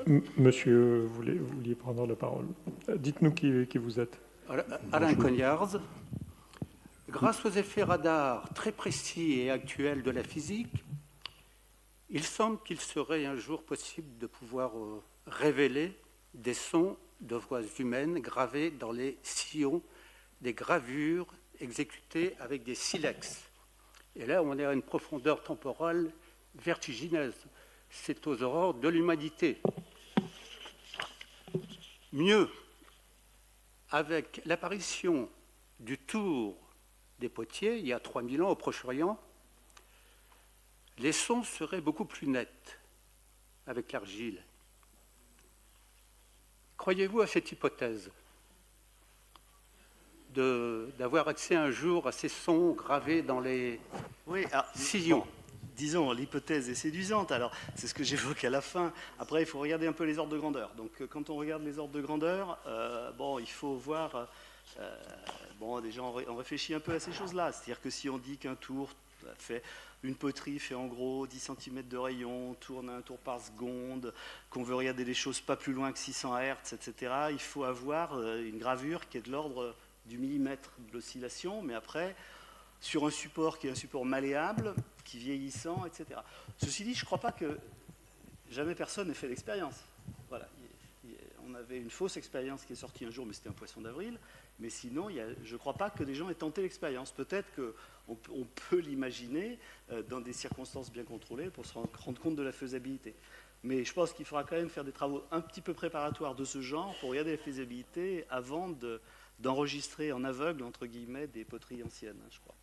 Monsieur, vous vouliez prendre la parole. Dites-nous qui vous êtes. Alain Cognards. Grâce aux effets radars très précis et actuels de la physique, il semble qu'il serait un jour possible de pouvoir révéler des sons de voix humaines gravés dans les sillons des gravures exécutées avec des silex. Et là, on est à une profondeur temporelle vertigineuse. C'est aux aurores de l'humanité. Mieux, avec l'apparition du tour des potiers, il y a 3000 ans au Proche-Orient, les sons seraient beaucoup plus nets avec l'argile. Croyez-vous à cette hypothèse d'avoir accès un jour à ces sons gravés dans les sillons? Bon, disons, l'hypothèse est séduisante, alors c'est ce que j'évoque à la fin. Après, il faut regarder un peu les ordres de grandeur. Donc, quand on regarde les ordres de grandeur, il faut voir... déjà, on réfléchit un peu à ces choses-là. C'est-à-dire que si on dit qu'un tour fait... Une poterie fait en gros 10 cm de rayon, tourne un tour par seconde, qu'on veut regarder les choses pas plus loin que 600 Hz, etc. Il faut avoir une gravure qui est de l'ordre du millimètre de l'oscillation, mais après, sur un support qui est un support malléable, qui est vieillissant, etc. Ceci dit, je ne crois pas que jamais personne n'ait fait l'expérience. Voilà. On avait une fausse expérience qui est sortie un jour, mais c'était un poisson d'avril. Mais sinon, je ne crois pas que des gens aient tenté l'expérience. Peut-être qu'on peut l'imaginer dans des circonstances bien contrôlées pour se rendre compte de la faisabilité. Mais je pense qu'il faudra quand même faire des travaux un petit peu préparatoires de ce genre pour regarder la faisabilité avant d'enregistrer en aveugle, entre guillemets, des poteries anciennes, je crois.